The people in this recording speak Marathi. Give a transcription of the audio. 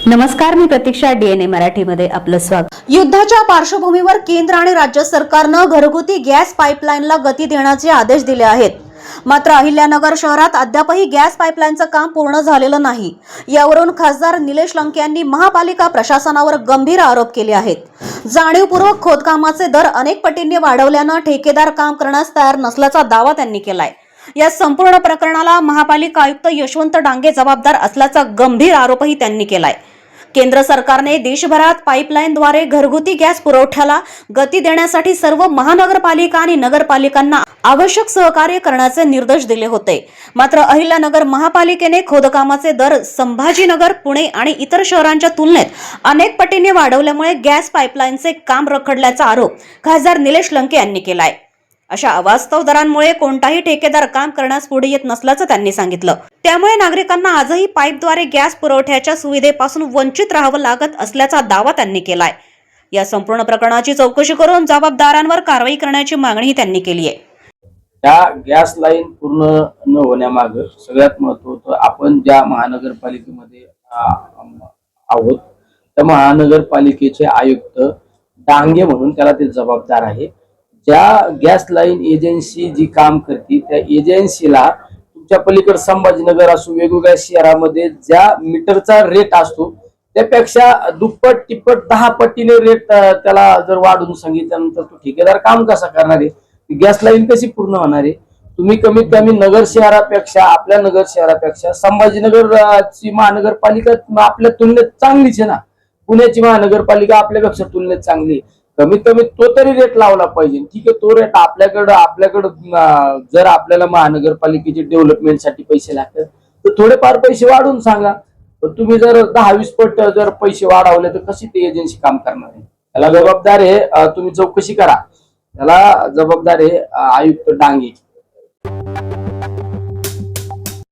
नमस्कार, मी प्रतीक्षा. DNA मराठीमध्ये आपलं स्वागत. युद्धाच्या पार्श्वभूमीवर केंद्र आणि राज्य सरकारनं घरगुती गॅस पाईपलाईनला गती देण्याचे आदेश दिले आहेत. मात्र अहिल्यानगर शहरात अद्यापही गॅस पाईपलाईनचं काम पूर्ण झालेलं नाही. यावरून खासदार निलेश लंके यांनी महापालिका प्रशासनावर गंभीर आरोप केले आहेत. जाणीवपूर्वक खोदकामाचे दर अनेक पटींनी वाढवल्यानं ठेकेदार काम करण्यास तयार नसल्याचा दावा त्यांनी केलाय. या संपूर्ण प्रकरणाला महापालिका आयुक्त यशवंत डांगे जबाबदार असल्याचा गंभीर आरोपही त्यांनी केलाय. केंद्र सरकारने देशभरात पाईपलाईनद्वारे घरगुती गॅस पुरवठ्याला गती देण्यासाठी सर्व महानगरपालिका आणि नगरपालिकांना आवश्यक सहकार्य करण्याचे निर्देश दिले होते. मात्र अहिल्यानगर महापालिकेने खोदकामाचे दर संभाजीनगर, पुणे आणि इतर शहरांच्या तुलनेत अनेक पटीने वाढवल्यामुळे गॅस पाईपलाईनचे काम रखडल्याचा आरोप खासदार निलेश लंके यांनी केलाय. अशा अवास्तव दरांमुळे कोणताही ठेकेदार काम करण्यास पुढे येत नसल्याचं त्यांनी सांगितलं. त्यामुळे नागरिकांना आजही पाईपद्वारे गॅस पुरवठ्याच्या सुविधेपासून वंचित राहावं लागत असल्याचा दावा त्यांनी केलाय. या संपूर्ण प्रकरणाची चौकशी करून जबाबदारांवर कारवाई करण्याची मागणीही त्यांनी केली आहे. या गॅस लाईन पूर्ण न होण्यामागे सगळ्यात महत्त्वाचं, आपण ज्या महानगरपालिकेमध्ये आहोत त्या महानगरपालिकेचे आयुक्त डांगे म्हणून त्याला ते जबाबदार आहे. ज्या गॅस लाईन एजन्सी जी काम करते त्या एजन्सीला तुमच्या पलीकडे संभाजीनगर असो, वेगवेगळ्या शहरामध्ये ज्या मीटरचा रेट असतो त्यापेक्षा दुप्पट तिप्पट 10 पटीने रेट त्याला जर वाढवून सांगितल्यानंतर तो ठेकेदार काम कसा करणार आहे? गॅस लाईन कशी पूर्ण होणार आहे? तुम्ही कमीत कमी नगर शहरापेक्षा, आपल्या नगर शहरापेक्षा संभाजीनगरची महानगरपालिका आपल्या तुलनेत चांगलीच आहे ना. पुण्याची महानगरपालिका आपल्यापेक्षा तुलनेत चांगली आहे. कमीत कमी तो तरी रेट लावला पाहिजे. ठीक आहे, तो रेट आपल्याकडं जर आपल्याला महानगरपालिकेचे डेव्हलपमेंटसाठी पैसे लागतात तर थोडेफार पैसे वाढवून सांगा. तुम्ही जर 10-20 पट जर पैसे वाढवले तर कशी ती एजन्सी काम करणार आहे? त्याला जबाबदार आहे, तुम्ही चौकशी करा. त्याला जबाबदार आहे आयुक्त डांगे.